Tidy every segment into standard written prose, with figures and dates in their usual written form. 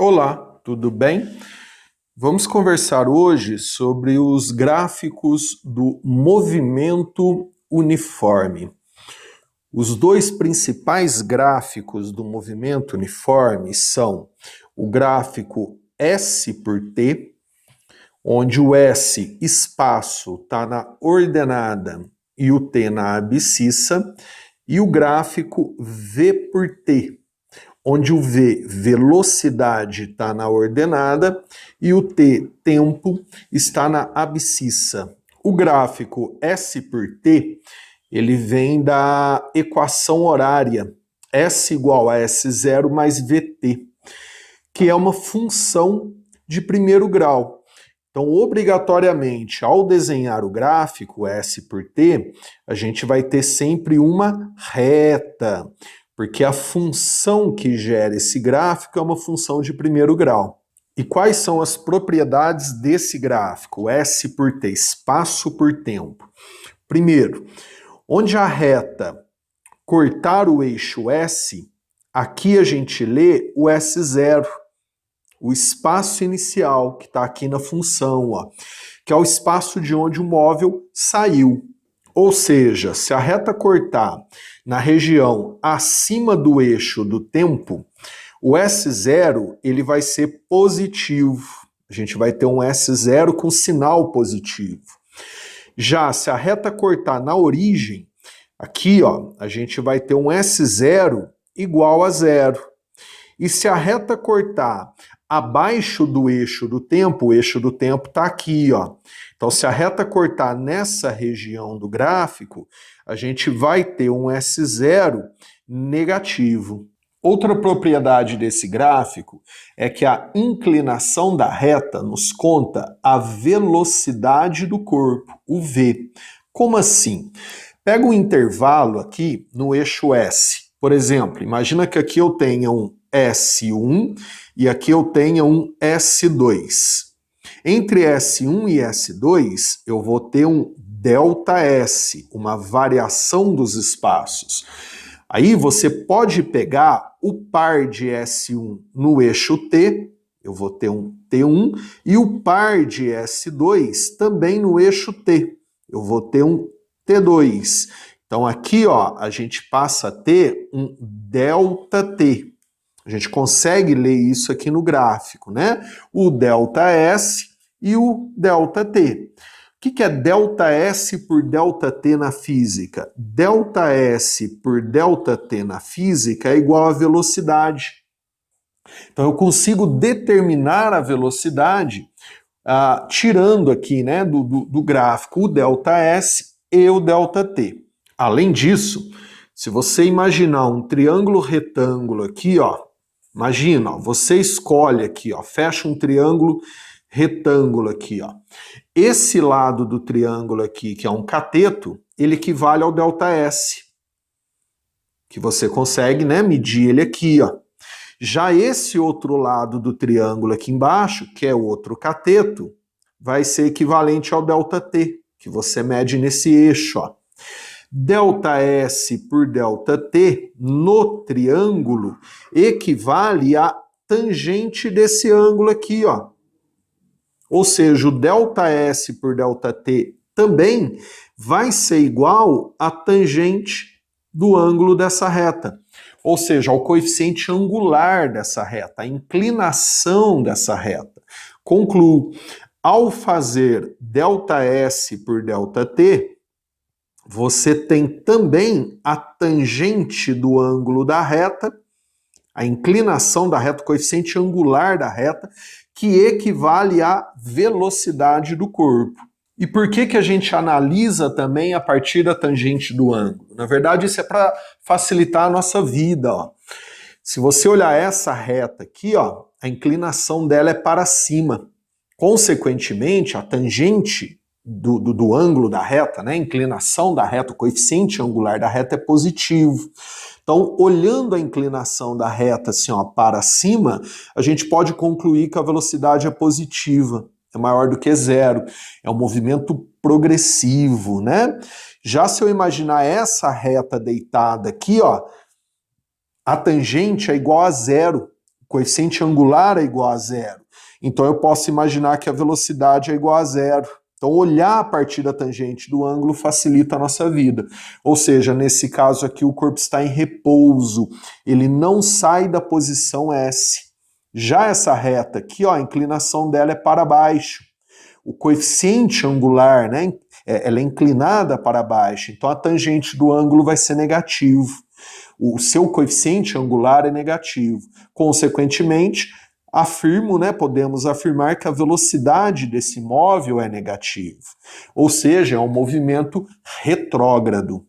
Olá, tudo bem? Vamos conversar hoje sobre os gráficos do movimento uniforme. Os dois principais gráficos do movimento uniforme são o gráfico S por T, onde o S, espaço, está na ordenada e o T na abscissa, e o gráfico V por T, onde o V, velocidade, está na ordenada e o T, tempo, está na abscissa. O gráfico S por T, ele vem da equação horária, S igual a S0 mais VT, que é uma função de primeiro grau. Então, obrigatoriamente, ao desenhar o gráfico S por T, a gente vai ter sempre uma reta, porque a função que gera esse gráfico é uma função de primeiro grau. E quais são as propriedades desse gráfico, S por T, espaço por tempo? Primeiro, onde a reta cortar o eixo S, aqui a gente lê o S0, o espaço inicial, que está aqui na função, ó, que é o espaço de onde o móvel saiu. Ou seja, se a reta cortar na região acima do eixo do tempo, o S0 ele vai ser positivo. A gente vai ter um S0 com sinal positivo. Já se a reta cortar na origem, aqui ó, a gente vai ter um S0 igual a zero. E se a reta cortar abaixo do eixo do tempo, o eixo do tempo está aqui, ó. Então, se a reta cortar nessa região do gráfico, a gente vai ter um S0 negativo. Outra propriedade desse gráfico é que a inclinação da reta nos conta a velocidade do corpo, o V. Como assim? Pega um intervalo aqui no eixo S. Por exemplo, imagina que aqui eu tenha um S1 e aqui eu tenha um S2. Entre S1 e S2, eu vou ter um ΔS, uma variação dos espaços. Aí você pode pegar o par de S1 no eixo T, eu vou ter um T1, e o par de S2 também no eixo T, eu vou ter um T2. Então aqui ó, a gente passa a ter um ΔT. A gente consegue ler isso aqui no gráfico, né? O ΔS e o ΔT. O que é ΔS por ΔT na física? ΔS por ΔT na física é igual a velocidade. Então eu consigo determinar a velocidade tirando aqui, né, do gráfico o ΔS e o ΔT. Além disso, se você imaginar um triângulo retângulo aqui, ó, imagina, ó, você escolhe aqui, ó, fecha um triângulo retângulo aqui, ó. Esse lado do triângulo aqui, que é um cateto, ele equivale ao ΔS, que você consegue, né, medir ele aqui, ó. Já esse outro lado do triângulo aqui embaixo, que é o outro cateto, vai ser equivalente ao ΔT, que você mede nesse eixo, ó. ΔS por ΔT no triângulo equivale à tangente desse ângulo aqui, ó. Ou seja, o ΔS por ΔT também vai ser igual à tangente do ângulo dessa reta. Ou seja, ao coeficiente angular dessa reta, a inclinação dessa reta. Concluo, ao fazer ΔS por ΔT, você tem também a tangente do ângulo da reta, a inclinação da reta, o coeficiente angular da reta, que equivale à velocidade do corpo. E por que a gente analisa também a partir da tangente do ângulo? Na verdade, isso é para facilitar a nossa vida, ó. Se você olhar essa reta aqui, ó, a inclinação dela é para cima. Consequentemente, a tangente do ângulo da reta, né, a inclinação da reta, o coeficiente angular da reta é positivo. Então, olhando a inclinação da reta assim, ó, para cima, a gente pode concluir que a velocidade é positiva, é maior do que zero, é um movimento progressivo, né? Já se eu imaginar essa reta deitada aqui, ó, a tangente é igual a zero, O coeficiente angular é igual a zero. Então eu posso imaginar que a velocidade é igual a zero. Então olhar a partir da tangente do ângulo facilita a nossa vida. Ou seja, nesse caso aqui o corpo está em repouso, ele não sai da posição S. Já essa reta aqui, ó, a inclinação dela é para baixo. O coeficiente angular, né, ela é inclinada para baixo, então a tangente do ângulo vai ser negativo. O seu coeficiente angular é negativo. Consequentemente, afirmo, né, podemos afirmar que a velocidade desse móvel é negativa. Ou seja, é um movimento retrógrado.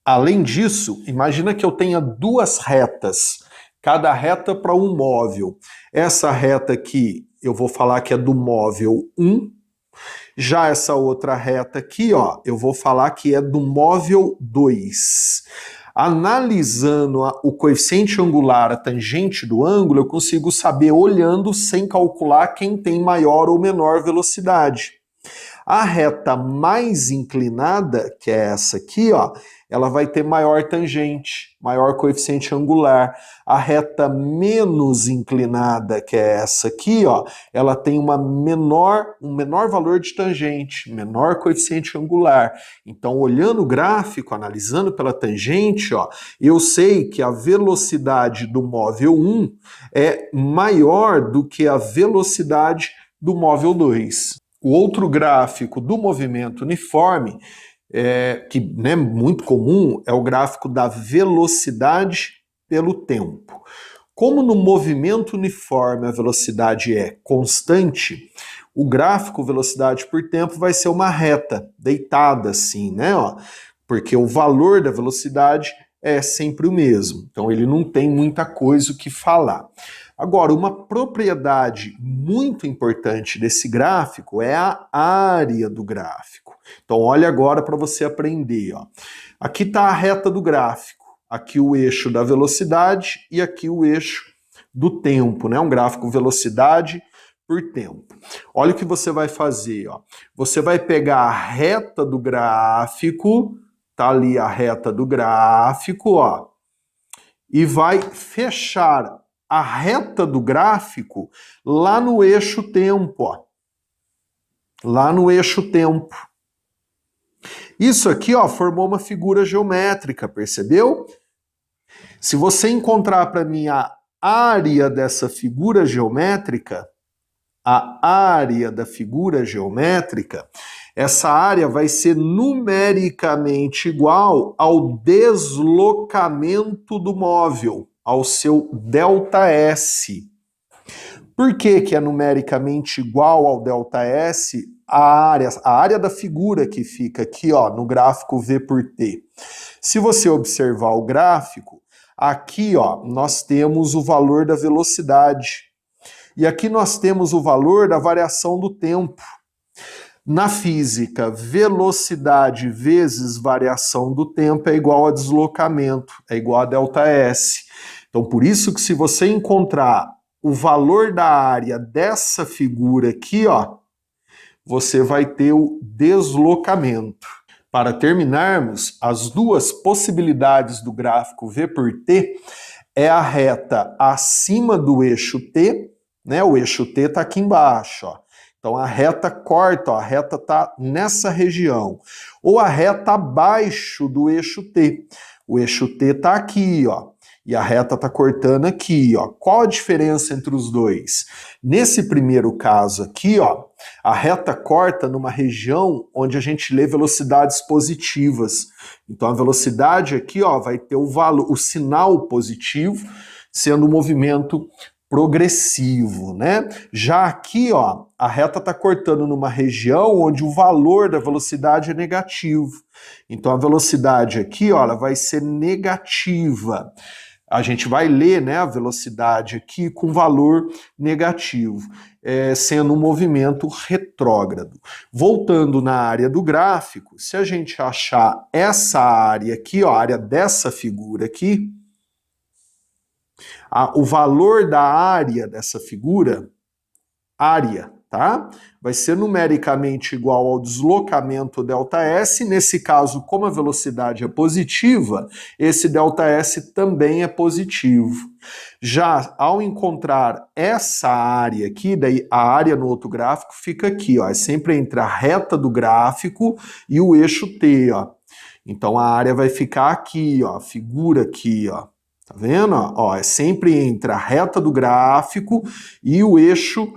Além disso, imagina que eu tenha duas retas, cada reta para um móvel. Essa reta aqui, eu vou falar que é do móvel 1, já essa outra reta aqui, ó, eu vou falar que é do móvel 2. Analisando o coeficiente angular, a tangente do ângulo, eu consigo saber olhando sem calcular quem tem maior ou menor velocidade. A reta mais inclinada, que é essa aqui, ó, ela vai ter maior tangente, maior coeficiente angular. A reta menos inclinada, que é essa aqui, ó, ela tem um menor valor de tangente, menor coeficiente angular. Então, olhando o gráfico, analisando pela tangente, ó, eu sei que a velocidade do móvel 1 é maior do que a velocidade do móvel 2. O outro gráfico do movimento uniforme, que é muito comum, é o gráfico da velocidade pelo tempo. Como no movimento uniforme a velocidade é constante, o gráfico velocidade por tempo vai ser uma reta, deitada assim, né? Ó, porque o valor da velocidade é sempre o mesmo. Então ele não tem muita coisa o que falar. Agora, uma propriedade muito importante desse gráfico é a área do gráfico. Então, olha agora para você aprender. Ó. Aqui está a reta do gráfico, aqui o eixo da velocidade e aqui o eixo do tempo, né? Um gráfico velocidade por tempo. Olha o que você vai fazer. Ó. Você vai pegar a reta do gráfico, tá ali a reta do gráfico, ó, e vai fechar a reta do gráfico lá no eixo tempo, ó. Lá no eixo tempo. Isso aqui, ó, formou uma figura geométrica, percebeu? Se você encontrar para mim a área dessa figura geométrica, a área da figura geométrica, essa área vai ser numericamente igual ao deslocamento do móvel, ao seu ΔS. Por que que é numericamente igual ao ΔS? A área da figura que fica aqui, ó, no gráfico V por T. Se você observar o gráfico, aqui, ó, nós temos o valor da velocidade. E aqui nós temos o valor da variação do tempo. Na física, velocidade vezes variação do tempo é igual a deslocamento, é igual a ΔS. Então, por isso que se você encontrar o valor da área dessa figura aqui, ó, você vai ter o deslocamento. Para terminarmos, as duas possibilidades do gráfico V por T é a reta acima do eixo T, né? O eixo T está aqui embaixo, ó. Então a reta corta, ó, a reta está nessa região. Ou a reta abaixo do eixo T. O eixo T está aqui, ó. E a reta está cortando aqui, ó. Qual a diferença entre os dois? Nesse primeiro caso aqui, ó, a reta corta numa região onde a gente lê velocidades positivas. Então a velocidade aqui, ó, vai ter o sinal positivo, sendo um movimento progressivo, né? Já aqui, ó, a reta está cortando numa região onde o valor da velocidade é negativo. Então a velocidade aqui, ó, ela vai ser negativa. A gente vai ler, né, a velocidade aqui com valor negativo, sendo um movimento retrógrado. Voltando na área do gráfico, se a gente achar essa área aqui, ó, a área dessa figura aqui, o valor da área dessa figura, área, tá? tá? Vai ser numericamente igual ao deslocamento ΔS. Nesse caso, como a velocidade é positiva, esse ΔS também é positivo. Já ao encontrar essa área aqui, daí a área no outro gráfico fica aqui, ó, é sempre entre a reta do gráfico e o eixo T, ó. Então a área vai ficar aqui, ó, a figura aqui, ó. Tá vendo? Ó, é sempre entre a reta do gráfico e o eixo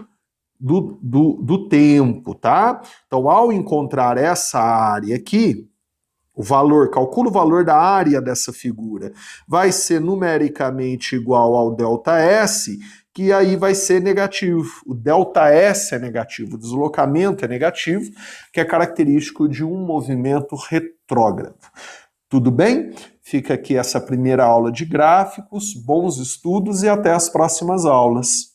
do tempo, tá? Então, ao encontrar essa área aqui, o valor, calcula o valor da área dessa figura, vai ser numericamente igual ao ΔS, que aí vai ser negativo. O ΔS é negativo, o deslocamento é negativo, que é característico de um movimento retrógrado. Tudo bem? Fica aqui essa primeira aula de gráficos, bons estudos e até as próximas aulas.